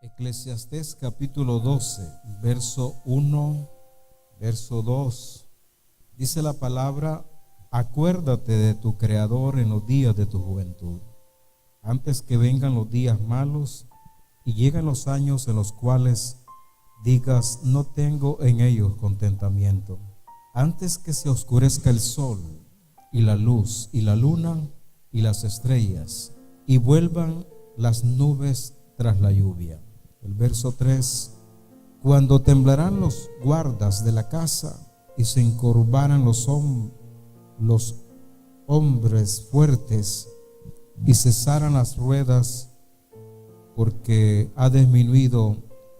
Eclesiastés capítulo 12, verso 1, verso 2. Dice la palabra: acuérdate de tu Creador en los días de tu juventud, antes que vengan los días malos y lleguen los años en los cuales digas: no tengo en ellos contentamiento. Antes que se oscurezca el sol y la luz y la luna y las estrellas, y vuelvan las nubes tras la lluvia. El verso 3: cuando temblarán los guardas de la casa y se encorvarán los hombres fuertes y cesaran las ruedas, porque ha disminuido,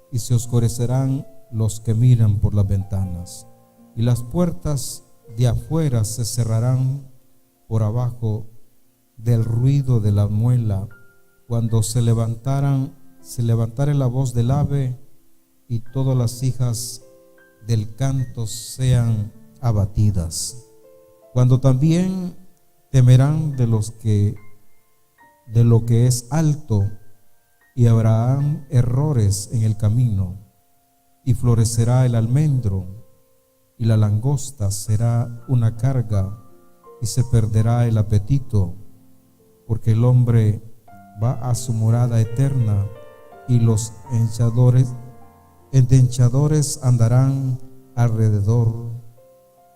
y se oscurecerán los que miran por las ventanas, y las puertas de afuera se cerrarán por abajo del ruido de la muela, cuando se levantare la voz del ave y todas las hijas del canto sean abatidas. Cuando también temerán de lo que es alto, y habrán errores en el camino, y florecerá el almendro, y la langosta será una carga, y se perderá el apetito, porque el hombre va a su morada eterna, y los endenchadores andarán alrededor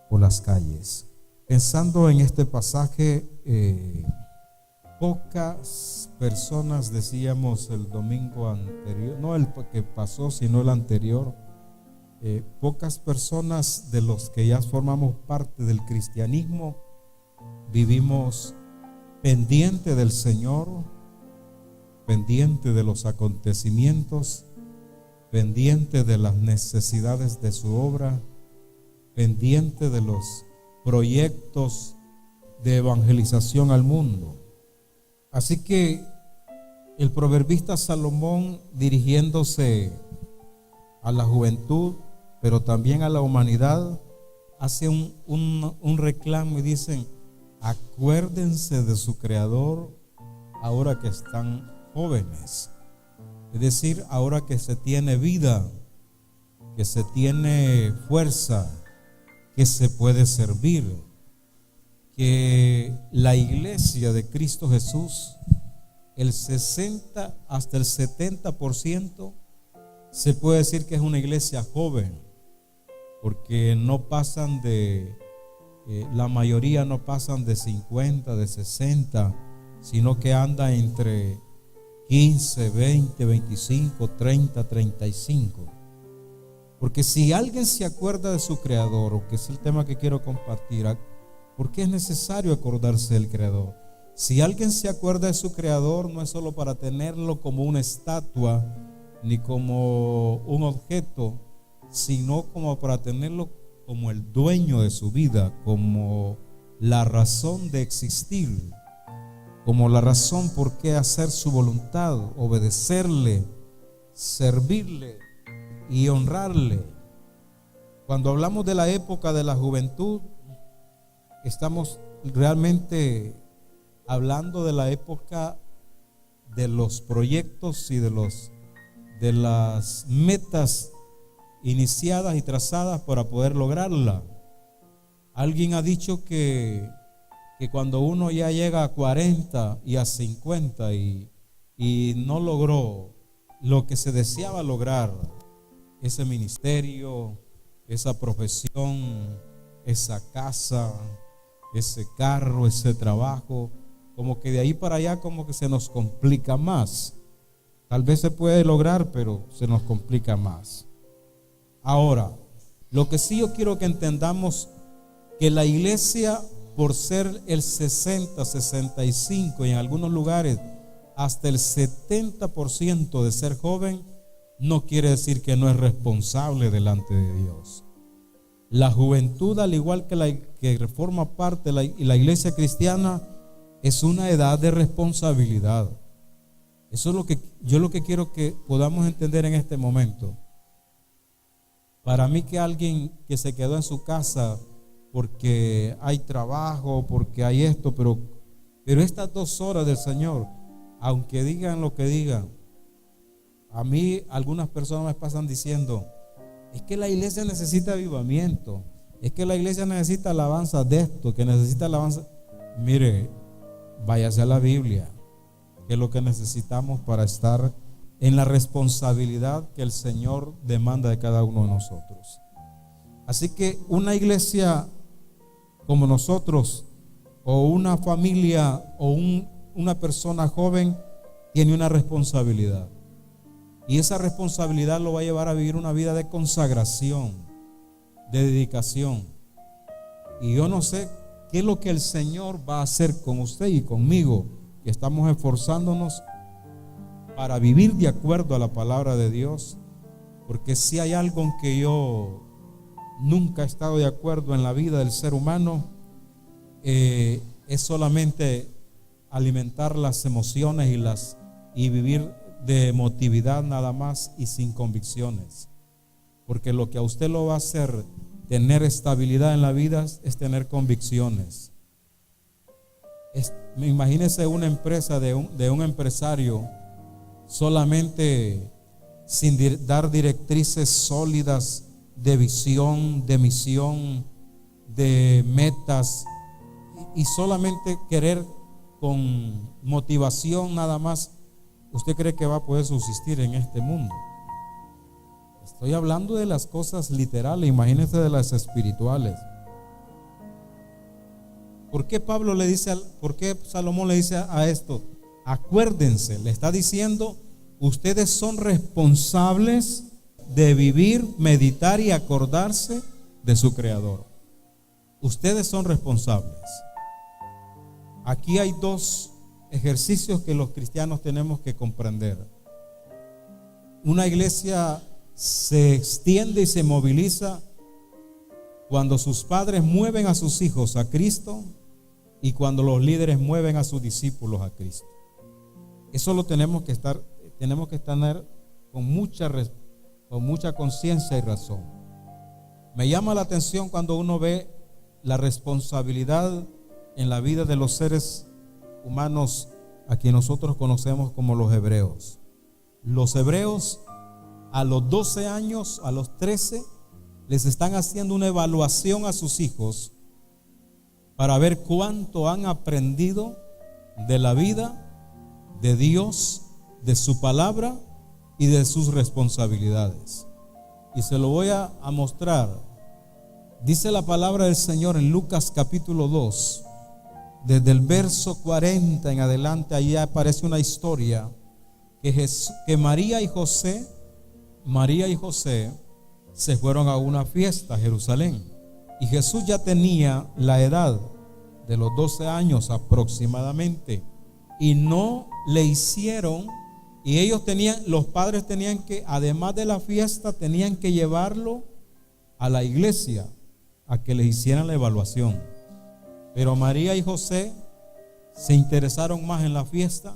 por las calles. Pensando en este pasaje, pocas personas, decíamos el domingo anterior, no el que pasó, sino el anterior, pocas personas de los que ya formamos parte del cristianismo vivimos pendiente del Señor, pendiente de los acontecimientos, pendiente de las necesidades de su obra, pendiente de los proyectos de evangelización al mundo. Así que el proverbista Salomón, dirigiéndose a la juventud, pero también a la humanidad, hace un reclamo y dicen: acuérdense de su Creador ahora que están jóvenes. Es decir, ahora que se tiene vida, que se tiene fuerza, que se puede servir, que la iglesia de Cristo Jesús, el 60 hasta el 70% se puede decir que es una iglesia joven, porque no pasan la mayoría no pasan de 50, de 60, sino que anda entre 15, 20, 25, 30, 35. Porque si alguien se acuerda de su Creador, o que es el tema que quiero compartir, ¿por qué es necesario acordarse del Creador? Si alguien se acuerda de su Creador, no es solo para tenerlo como una estatua ni como un objeto, sino como para tenerlo como el dueño de su vida, como la razón de existir, como la razón por qué hacer su voluntad, obedecerle, servirle y honrarle. Cuando hablamos de la época de la juventud, estamos realmente hablando de la época de los proyectos y de las metas iniciadas y trazadas para poder lograrla. Alguien ha dicho que cuando uno ya llega a 40 y a 50 y no logró lo que se deseaba lograr, ese ministerio, esa profesión, esa casa, ese carro, ese trabajo, como que de ahí para allá como que se nos complica más. Tal vez se puede lograr, pero se nos complica más. Ahora, lo que sí yo quiero que entendamos, que la iglesia, por ser el 60, 65 y en algunos lugares hasta el 70% de ser joven, no quiere decir que no es responsable delante de Dios. La juventud, al igual que la que forma parte de la iglesia cristiana, es una edad de responsabilidad. Eso es lo que quiero que podamos entender en este momento. Para mí, que alguien que se quedó en su casa porque hay trabajo, porque hay esto, pero estas 2 horas del Señor, aunque digan lo que digan, A mí algunas personas me pasan diciendo: es que la iglesia necesita avivamiento, es que la iglesia necesita alabanza de esto, que necesita alabanza. Mire, váyase a la Biblia, que es lo que necesitamos para estar en la responsabilidad que el Señor demanda de cada uno de nosotros. Así que una iglesia como nosotros, o una familia, o una persona joven, tiene una responsabilidad. Y esa responsabilidad lo va a llevar a vivir una vida de consagración, de dedicación. Y yo no sé qué es lo que el Señor va a hacer con usted y conmigo, que estamos esforzándonos para vivir de acuerdo a la palabra de Dios. Porque si hay algo en que yo nunca he estado de acuerdo en la vida del ser humano, es solamente alimentar las emociones y vivir de emotividad nada más y sin convicciones. Porque lo que a usted lo va a hacer tener estabilidad en la vida es tener convicciones. Imagínese una empresa de un empresario solamente sin dar directrices sólidas de visión, de misión, de metas, y solamente querer con motivación nada más. ¿Usted cree que va a poder subsistir en este mundo? Estoy hablando de las cosas literales, imagínense de las espirituales. ¿Por qué por qué Salomón le dice a esto? Acuérdense, le está diciendo: ustedes son responsables de vivir, meditar y acordarse de su Creador. Ustedes son responsables. Aquí hay dos ejercicios que los cristianos tenemos que comprender. Una iglesia se extiende y se moviliza cuando sus padres mueven a sus hijos a Cristo y cuando los líderes mueven a sus discípulos a Cristo. Eso lo tenemos que tener con mucha conciencia y razón. Me llama la atención cuando uno ve la responsabilidad en la vida de los seres humanos a quien nosotros conocemos como los hebreos. Los hebreos a los 12 años, a los 13, les están haciendo una evaluación a sus hijos para ver cuánto han aprendido de la vida, de Dios, de su palabra y de sus responsabilidades. Y se lo voy a mostrar. Dice la palabra del Señor en Lucas capítulo 2, desde el verso 40 en adelante. Ahí aparece una historia que María y José se fueron a una fiesta a Jerusalén, y Jesús ya tenía la edad de los 12 años aproximadamente, y no le hicieron, y los padres tenían que, además de la fiesta, tenían que llevarlo a la iglesia a que le hicieran la evaluación. Pero María y José se interesaron más en la fiesta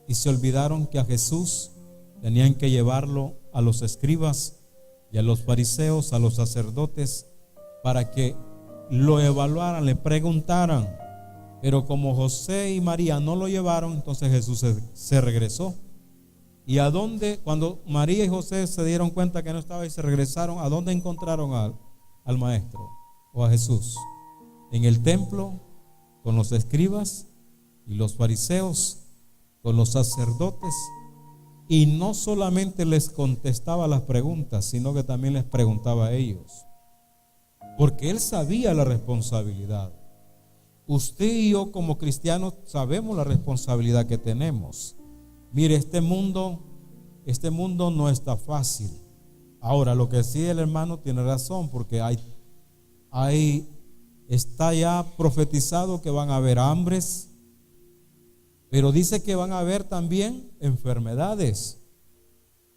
y se olvidaron que a Jesús tenían que llevarlo a los escribas y a los fariseos, a los sacerdotes, para que lo evaluaran, le preguntaran. Pero como José y María no lo llevaron, entonces Jesús se regresó. ¿Y a dónde? Cuando María y José se dieron cuenta que no estaba y se regresaron, ¿a dónde encontraron al maestro o a Jesús? En el templo, con los escribas y los fariseos, con los sacerdotes. Y no solamente les contestaba las preguntas, sino que también les preguntaba a ellos, porque él sabía la responsabilidad. Usted y yo como cristianos sabemos la responsabilidad que tenemos. Mire, este mundo no está fácil. Ahora, lo que sí el hermano tiene razón, porque está ya profetizado que van a haber hambres, pero dice que van a haber también enfermedades.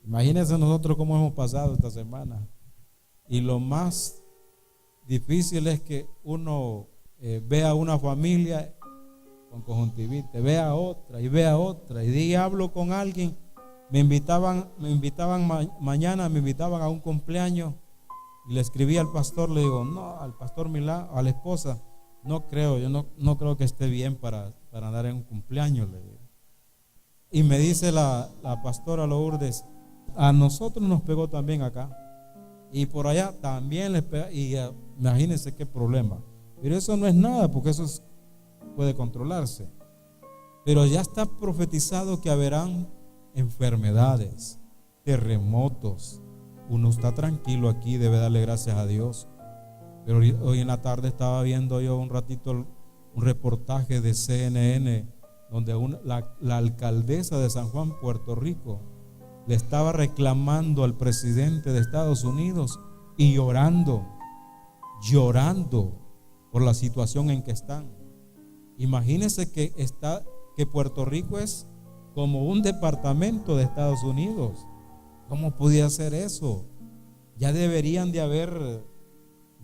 Imagínense nosotros cómo hemos pasado esta semana. Y lo más difícil es que uno vea a una familia con conjuntivitis, vea a otra. Y hablo con alguien, me invitaban mañana, me invitaban a un cumpleaños. Y le escribí al pastor, le digo, no, al pastor Milán, a la esposa, no creo, yo no creo que esté bien para andar en un cumpleaños, le digo. Y me dice la pastora Lourdes, a nosotros nos pegó también acá. Y por allá también les pega. Y imagínense qué problema. Pero eso no es nada, porque puede controlarse. Pero ya está profetizado que habrán enfermedades, terremotos. Uno está tranquilo aquí, debe darle gracias a Dios. Pero hoy en la tarde estaba viendo yo un ratito un reportaje de CNN donde la alcaldesa de San Juan, Puerto Rico, le estaba reclamando al presidente de Estados Unidos y llorando por la situación en que están. Imagínense que Puerto Rico es como un departamento de Estados Unidos. ¿Cómo podía ser eso? Ya deberían de haber,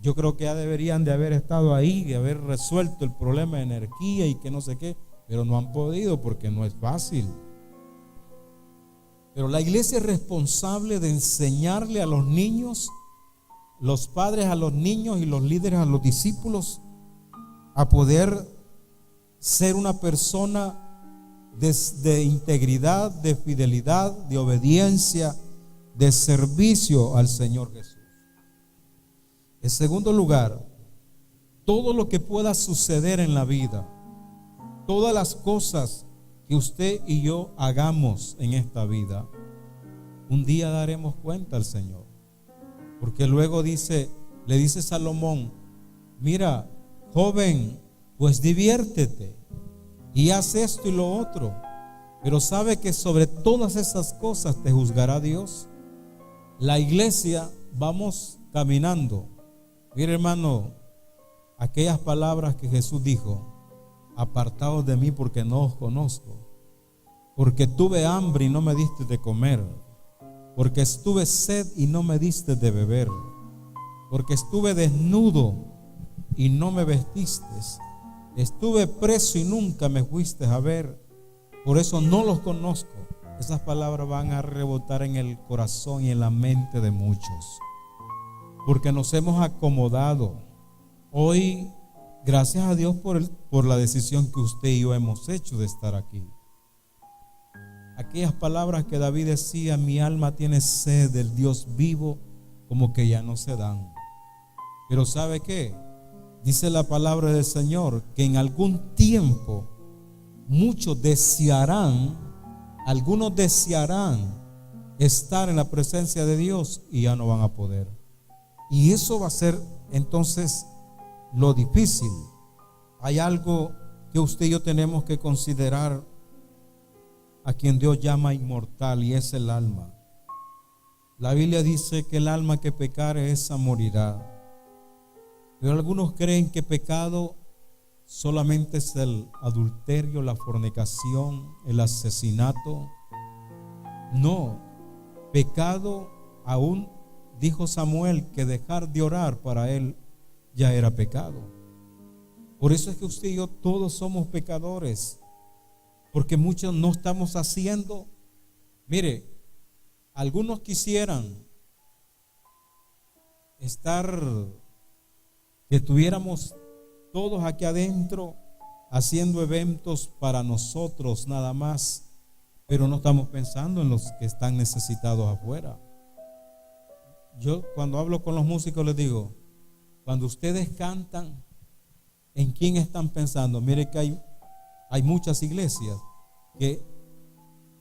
yo creo que ya deberían de haber estado ahí, de haber resuelto el problema de energía y que no sé qué, pero no han podido porque no es fácil. Pero la iglesia es responsable de enseñarle a los niños, los padres a los niños y los líderes a los discípulos, a poder ser una persona de integridad, de fidelidad, de obediencia, de servicio al Señor Jesús. En segundo lugar, todo lo que pueda suceder en la vida, todas las cosas que usted y yo hagamos en esta vida, un día daremos cuenta al Señor. Porque luego le dice Salomón: mira, joven, pues diviértete y haz esto y lo otro, pero sabe que sobre todas esas cosas te juzgará Dios. La iglesia, vamos caminando. Mire, hermano, aquellas palabras que Jesús dijo: apartaos de mí porque no os conozco, porque tuve hambre y no me diste de comer, porque estuve sed y no me diste de beber, porque estuve desnudo y no me vestiste, estuve preso y nunca me fuiste a ver, por eso no los conozco. Esas palabras van a rebotar en el corazón y en la mente de muchos, porque nos hemos acomodado. Hoy, gracias a Dios por la decisión que usted y yo hemos hecho de estar aquí. Aquellas palabras que David decía: mi alma tiene sed del Dios vivo, como que ya no se dan. Pero ¿sabe qué? Dice la palabra del Señor que en algún tiempo algunos desearán estar en la presencia de Dios y ya no van a poder. Y eso va a ser entonces lo difícil. Hay algo que usted y yo tenemos que considerar, a quien Dios llama inmortal, y es el alma. La Biblia dice que el alma que pecare, esa morirá. Pero algunos creen que pecado solamente es el adulterio, la fornicación, el asesinato. No, pecado aún, dijo Samuel, que dejar de orar para él ya era pecado. Por eso es que usted y yo todos somos pecadores, porque muchos no estamos haciendo. Mire, algunos quisieran que tuviéramos todos aquí adentro haciendo eventos para nosotros nada más, pero no estamos pensando en los que están necesitados afuera. Yo cuando hablo con los músicos les digo: cuando ustedes cantan, ¿en quién están pensando? Mire que hay muchas iglesias que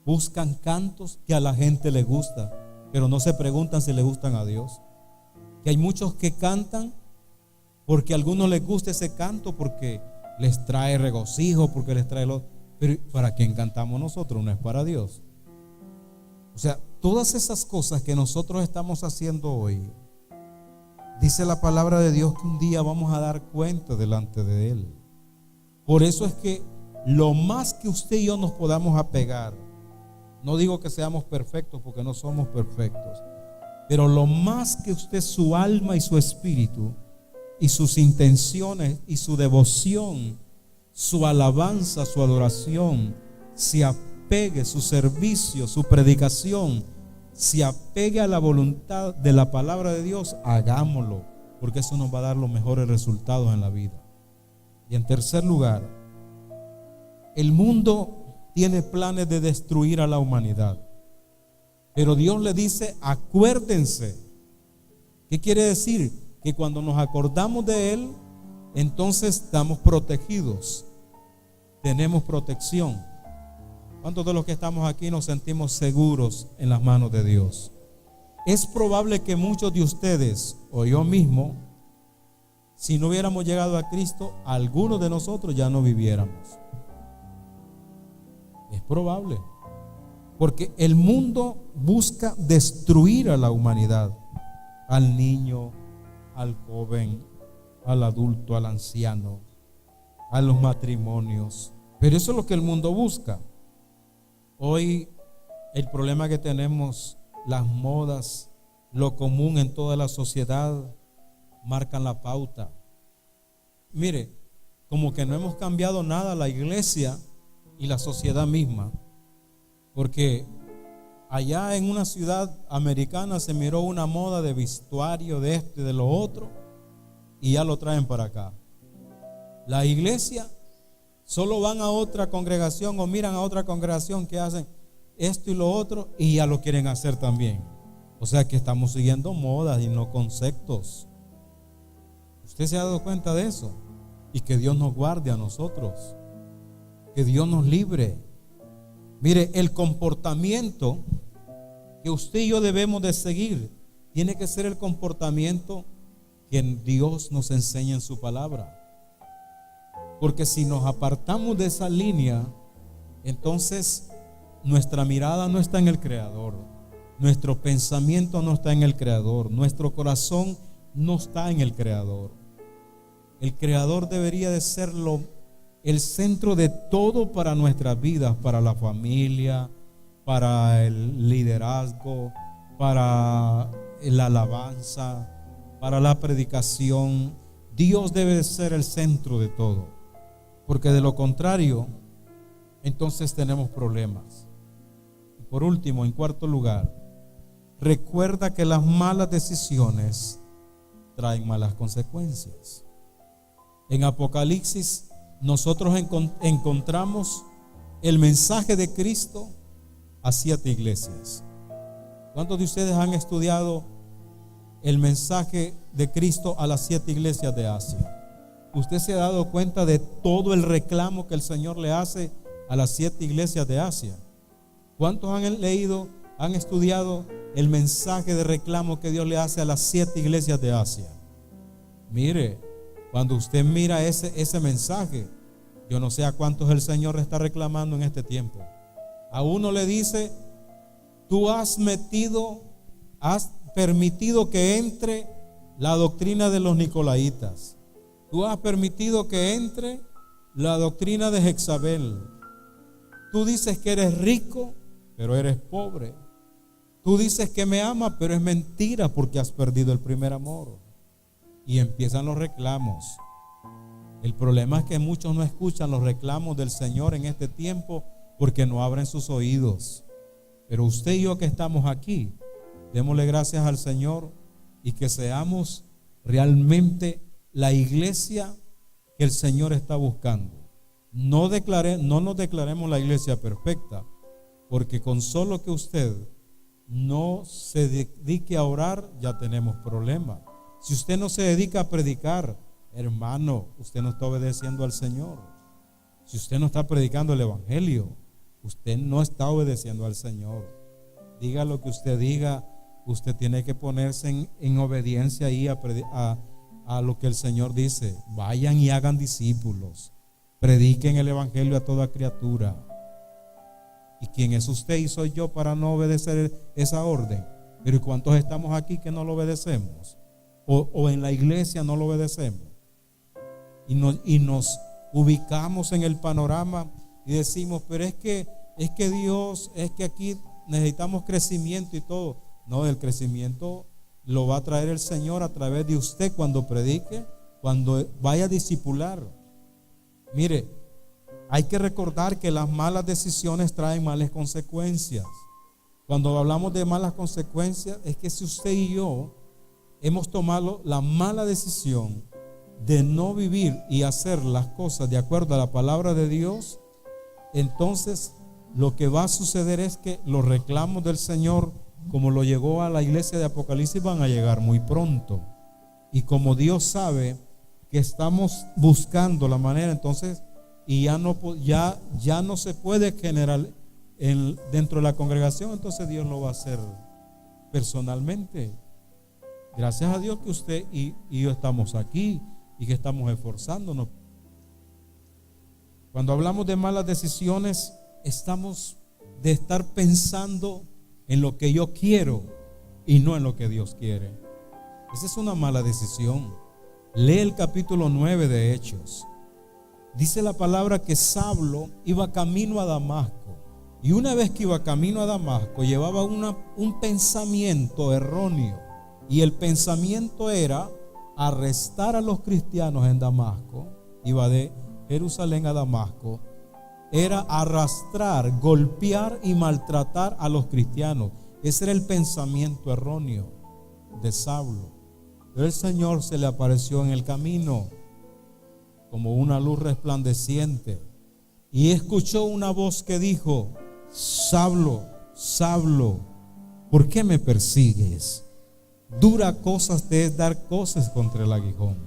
buscan cantos que a la gente le gusta, pero no se preguntan si le gustan a Dios. Que hay muchos que cantan porque a algunos les gusta ese canto, porque les trae regocijo, porque les trae pero ¿para quién cantamos nosotros? No es para Dios. O sea, todas esas cosas que nosotros estamos haciendo hoy, dice la palabra de Dios que un día vamos a dar cuenta delante de Él. Por eso es que lo más que usted y yo nos podamos apegar, no digo que seamos perfectos, porque no somos perfectos, pero lo más que usted, su alma y su espíritu y sus intenciones y su devoción, su alabanza, su adoración, se apegue, su servicio, su predicación, se apegue a la voluntad de la palabra de Dios, hagámoslo, porque eso nos va a dar los mejores resultados en la vida. Y en tercer lugar, el mundo tiene planes de destruir a la humanidad. Pero Dios le dice, acuérdense. ¿Qué quiere decir? Que cuando nos acordamos de Él, entonces estamos protegidos, tenemos protección. ¿Cuántos de los que estamos aquí nos sentimos seguros en las manos de Dios? Es probable que muchos de ustedes o yo mismo, si no hubiéramos llegado a Cristo, algunos de nosotros ya no viviéramos. Es probable, porque el mundo busca destruir a la humanidad, al niño, al joven, al adulto, al anciano, a los matrimonios. Pero eso es lo que el mundo busca. Hoy el problema que tenemos, las modas, lo común en toda la sociedad, marcan la pauta. Mire, como que no hemos cambiado nada la iglesia y la sociedad misma, porque allá en una ciudad americana se miró una moda de vestuario, de esto y de lo otro, y ya lo traen para acá. La iglesia solo van a otra congregación o miran a otra congregación que hacen esto y lo otro y ya lo quieren hacer también. O sea que estamos siguiendo modas y no conceptos. ¿Usted se ha dado cuenta de eso? Y que Dios nos guarde a nosotros, que Dios nos libre. Mire, el comportamiento que usted y yo debemos de seguir tiene que ser el comportamiento que Dios nos enseña en su palabra. Porque si nos apartamos de esa línea, entonces nuestra mirada no está en el Creador, nuestro pensamiento no está en el Creador, nuestro corazón no está en el Creador. El Creador debería de ser el centro de todo para nuestras vidas, para la familia, para el liderazgo, para la alabanza, para la predicación. Dios debe de ser el centro de todo, porque de lo contrario, entonces tenemos problemas. Y por último, en cuarto lugar, recuerda que las malas decisiones traen malas consecuencias. En Apocalipsis nosotros encontramos el mensaje de Cristo a 7 iglesias. ¿Cuántos de ustedes han estudiado el mensaje de Cristo a las 7 iglesias de Asia? ¿Usted se ha dado cuenta de todo el reclamo que el Señor le hace a las 7 iglesias de Asia? ¿Cuántos han leído, han estudiado el mensaje de reclamo que Dios le hace a las 7 iglesias de Asia? Mire, cuando usted mira ese mensaje, yo no sé a cuántos el Señor le está reclamando en este tiempo. A uno le dice: tú has permitido que entre la doctrina de los nicolaitas. Tú has permitido que entre la doctrina de Jezabel. Tú dices que eres rico, pero eres pobre. Tú dices que me amas, pero es mentira porque has perdido el primer amor. Y empiezan los reclamos. El problema es que muchos no escuchan los reclamos del Señor en este tiempo porque no abren sus oídos. Pero usted y yo que estamos aquí, démosle gracias al Señor y que seamos realmente la iglesia que el Señor está buscando. No nos declaremos la iglesia perfecta, porque con solo que usted no se dedique a orar, ya tenemos problemas. Si usted no se dedica a predicar, hermano, usted no está obedeciendo al Señor. Si usted no está predicando el evangelio, usted no está obedeciendo al Señor. Diga lo que usted diga, usted tiene que ponerse en obediencia ahí a lo que el Señor dice. Vayan y hagan discípulos, prediquen el evangelio a toda criatura. ¿Y quién es usted y soy yo para no obedecer esa orden? Pero ¿y cuántos estamos aquí que no lo obedecemos? O en la iglesia no lo obedecemos. Y nos ubicamos en el panorama y decimos: pero es que Dios, es que aquí necesitamos crecimiento y todo. No, el crecimiento lo va a traer el Señor a través de usted cuando predique, cuando vaya a discipular. Mire, hay que recordar que las malas decisiones traen malas consecuencias. Cuando hablamos de malas consecuencias, es que si usted y yo hemos tomado la mala decisión de no vivir y hacer las cosas de acuerdo a la palabra de Dios, entonces lo que va a suceder es que los reclamos del Señor como lo llegó a la iglesia de Apocalipsis, van a llegar muy pronto. Y como Dios sabe que estamos buscando la manera, entonces, y ya no se puede generar dentro de la congregación, entonces Dios lo va a hacer personalmente. Gracias a Dios que usted y yo estamos aquí y que estamos esforzándonos. Cuando hablamos de malas decisiones, estamos de estar pensando en lo que yo quiero y no en lo que Dios quiere. Esa es una mala decisión. Lee el capítulo 9 de Hechos. Dice la palabra que Saulo iba camino a Damasco, y una vez que iba camino a Damasco llevaba un pensamiento erróneo, y el pensamiento era arrestar a los cristianos en Damasco. Iba de Jerusalén a Damasco, era arrastrar, golpear y maltratar a los cristianos. Ese era el pensamiento erróneo de Saulo. Pero el Señor se le apareció en el camino como una luz resplandeciente, y escuchó una voz que dijo: Saulo, Saulo, ¿por qué me persigues? Dura cosas te es dar cosas contra el aguijón.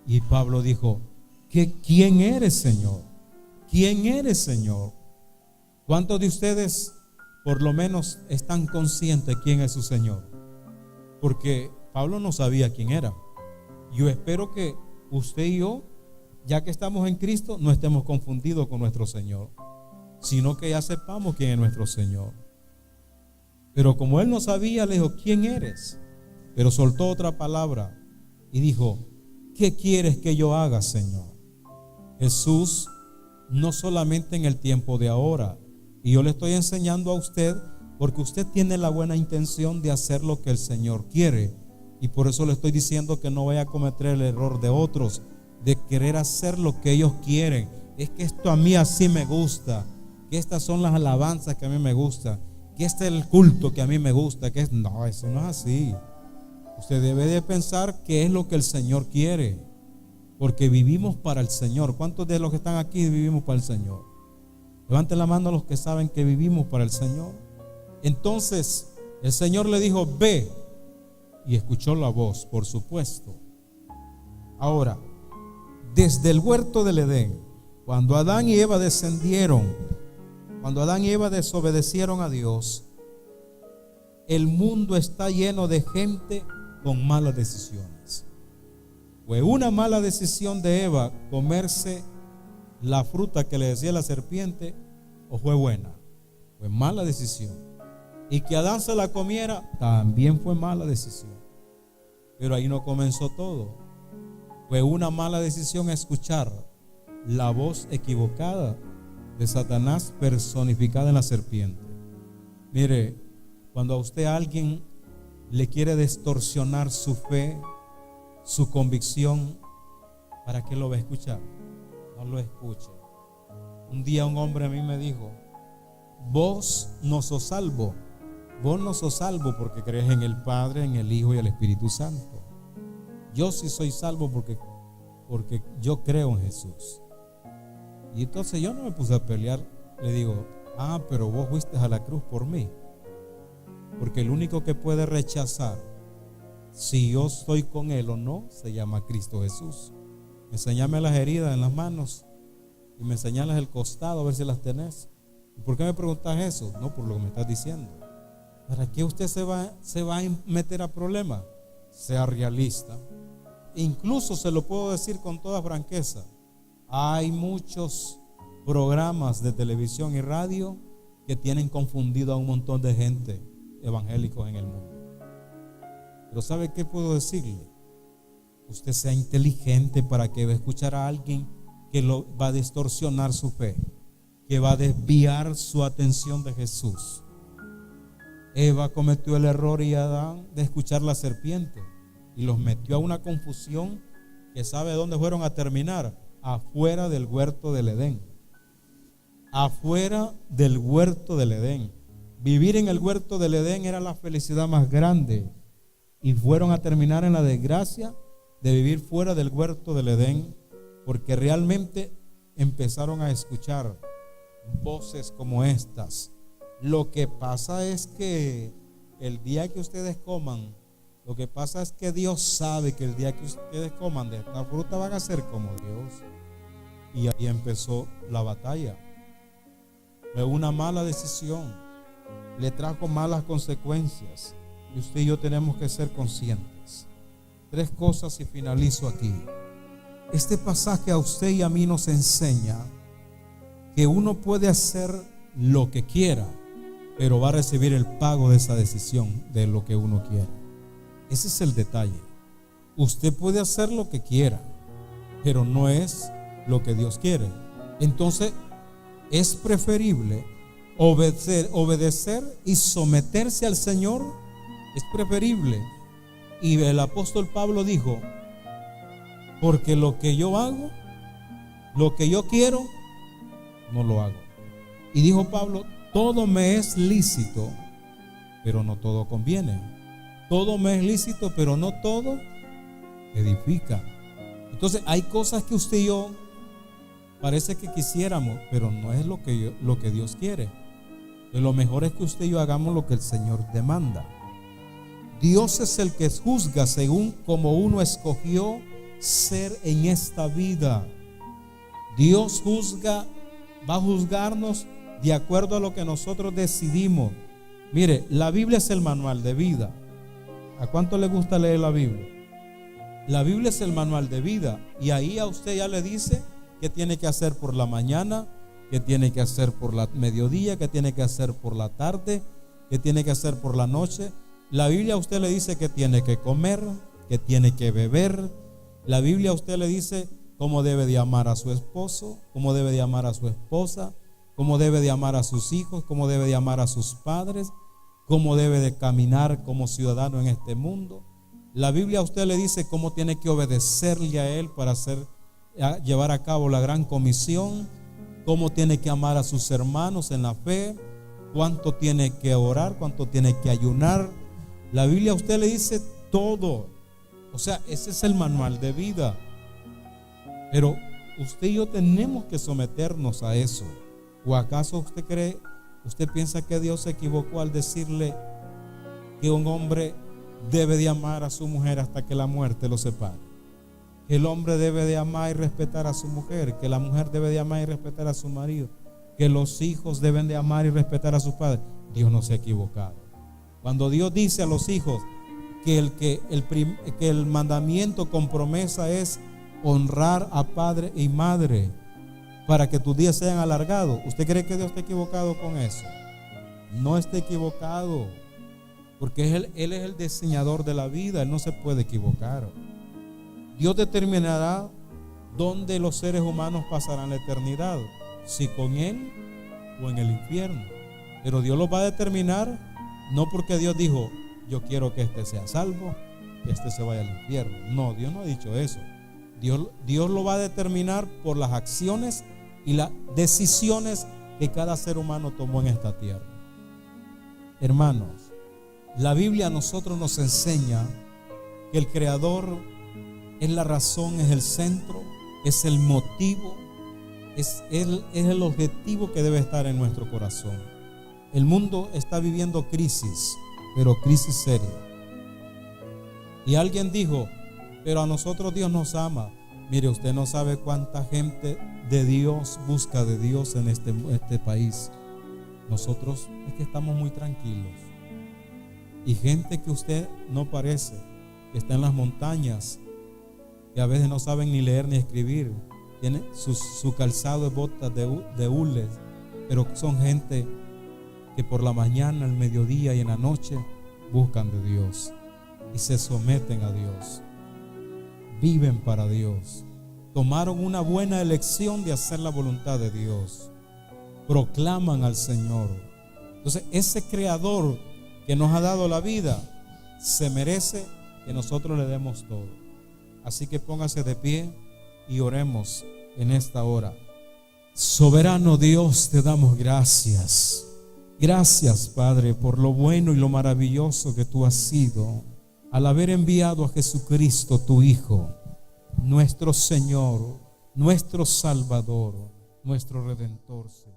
Y Pablo dijo: ¿quién eres, Señor? ¿Quién eres, Señor? ¿Cuántos de ustedes por lo menos están conscientes quién es su Señor? Porque Pablo no sabía quién era. Yo espero que usted y yo, ya que estamos en Cristo, no estemos confundidos con nuestro Señor, sino que ya sepamos quién es nuestro Señor. Pero como él no sabía, le dijo: ¿quién eres? Pero soltó otra palabra y dijo: ¿qué quieres que yo haga, Señor? Jesús no solamente en el tiempo de ahora, y yo le estoy enseñando a usted porque usted tiene la buena intención de hacer lo que el Señor quiere, y por eso le estoy diciendo que no vaya a cometer el error de otros, de querer hacer lo que ellos quieren. Es que esto a mí así me gusta, que estas son las alabanzas que a mí me gustan, que este es el culto que a mí me gusta, no, eso no es así. Usted debe de pensar qué es lo que el Señor quiere, porque vivimos para el Señor. ¿Cuántos de los que están aquí vivimos para el Señor? Levanten la mano a los que saben que vivimos para el Señor. Entonces el Señor le dijo: ve. Y escuchó la voz, por supuesto. Ahora, desde el huerto del Edén, cuando Adán y Eva desobedecieron a Dios, el mundo está lleno de gente con malas decisiones. Fue una mala decisión de Eva comerse la fruta que le decía la serpiente, o fue buena. Fue mala decisión. Y que Adán se la comiera también fue mala decisión. Pero ahí no comenzó todo. Fue una mala decisión escuchar la voz equivocada de Satanás personificada en la serpiente. Mire, cuando a usted alguien le quiere distorsionar su fe, su convicción, ¿para qué lo va a escuchar? No lo escuche. Un día un hombre a mí me dijo: vos no sos salvo. Vos no sos salvo porque crees en el Padre, en el Hijo y el Espíritu Santo. Yo sí soy salvo porque yo creo en Jesús. Y entonces yo no me puse a pelear. Le digo: pero vos fuiste a la cruz por mí. Porque el único que puede rechazar si yo estoy con Él o no se llama Cristo Jesús. Enséñame las heridas en las manos y me señalas el costado a ver si las tenés. ¿Y por qué me preguntas eso? No, por lo que me estás diciendo. ¿Para qué usted se va a meter a problemas? Sea realista. Incluso se lo puedo decir con toda franqueza: hay muchos programas de televisión y radio que tienen confundido a un montón de gente evangélicos en el mundo. Pero ¿sabe qué puedo decirle? Usted sea inteligente para que va a escuchar a alguien que lo va a distorsionar su fe, que va a desviar su atención de Jesús. Eva cometió el error y Adán de escuchar la serpiente y los metió a una confusión que sabe dónde fueron a terminar: afuera del huerto del Edén. Afuera del huerto del Edén. Vivir en el huerto del Edén era la felicidad más grande, y fueron a terminar en la desgracia de vivir fuera del huerto del Edén, porque realmente empezaron a escuchar voces como estas. Lo que pasa es que el día que ustedes coman, lo que pasa es que Dios sabe que el día que ustedes coman de esta fruta van a ser como Dios. Y ahí empezó la batalla. Fue una mala decisión, le trajo malas consecuencias, y usted y yo tenemos que ser conscientes. 3 cosas y finalizo aquí. Este pasaje a usted y a mí nos enseña que uno puede hacer lo que quiera, pero va a recibir el pago de esa decisión, de lo que uno quiere. Ese es el detalle. Usted puede hacer lo que quiera, pero no es lo que Dios quiere. Entonces es preferible obedecer y someterse al Señor. Es preferible. Y el apóstol Pablo dijo: porque lo que yo hago, lo que yo quiero, no lo hago. Y dijo Pablo: todo me es lícito, pero no todo conviene. Todo me es lícito, pero no todo edifica. Entonces hay cosas que usted y yo parece que quisiéramos, pero no es lo que Dios quiere. Entonces, lo mejor es que usted y yo hagamos lo que el Señor demanda. Dios es el que juzga según como uno escogió ser en esta vida. Dios juzga, va a juzgarnos de acuerdo a lo que nosotros decidimos. Mire, la Biblia es el manual de vida. ¿A cuánto le gusta leer la Biblia? La Biblia es el manual de vida, y ahí a usted ya le dice qué tiene que hacer por la mañana, qué tiene que hacer por la mediodía, qué tiene que hacer por la tarde, qué tiene que hacer por la noche. La Biblia a usted le dice que tiene que comer, que tiene que beber. La Biblia a usted le dice cómo debe de amar a su esposo, cómo debe de amar a su esposa, cómo debe de amar a sus hijos, cómo debe de amar a sus padres, cómo debe de caminar como ciudadano en este mundo. La Biblia a usted le dice cómo tiene que obedecerle a Él para llevar a cabo la gran comisión, cómo tiene que amar a sus hermanos en la fe, cuánto tiene que orar, cuánto tiene que ayunar. La Biblia a usted le dice todo. O sea, ese es el manual de vida. Pero usted y yo tenemos que someternos a eso. ¿O acaso usted piensa que Dios se equivocó al decirle que un hombre debe de amar a su mujer hasta que la muerte lo separe? Que el hombre debe de amar y respetar a su mujer, que la mujer debe de amar y respetar a su marido, que los hijos deben de amar y respetar a sus padres. Dios no se ha equivocado. Cuando Dios dice a los hijos que el mandamiento con promesa es honrar a padre y madre para que tus días sean alargados, ¿usted cree que Dios está equivocado con eso? No está equivocado, porque Él es el diseñador de la vida. Él no se puede equivocar. Dios determinará dónde los seres humanos pasarán la eternidad, si con Él o en el infierno. Pero Dios lo va a determinar, no porque Dios dijo: yo quiero que este sea salvo, que este se vaya al infierno. No, Dios no ha dicho eso. Dios lo va a determinar por las acciones y las decisiones que cada ser humano tomó en esta tierra. Hermanos, la Biblia a nosotros nos enseña que el Creador es la razón, es el centro, es el motivo, es el objetivo que debe estar en nuestro corazón. El mundo está viviendo crisis, pero crisis seria. Y alguien dijo: pero a nosotros Dios nos ama. Mire, usted no sabe cuánta gente de Dios busca de Dios en este país. Nosotros es que estamos muy tranquilos. Y gente que usted no parece, que está en las montañas, que a veces no saben ni leer ni escribir, tiene su calzado de botas de hules, pero son gente que por la mañana, el mediodía y en la noche buscan de Dios y se someten a Dios, viven para Dios, tomaron una buena elección de hacer la voluntad de Dios, proclaman al Señor. Entonces ese Creador que nos ha dado la vida se merece que nosotros le demos todo. Así que póngase de pie y oremos en esta hora. Soberano Dios, te damos gracias. Gracias, Padre, por lo bueno y lo maravilloso que tú has sido al haber enviado a Jesucristo, tu Hijo, nuestro Señor, nuestro Salvador, nuestro Redentor, Señor.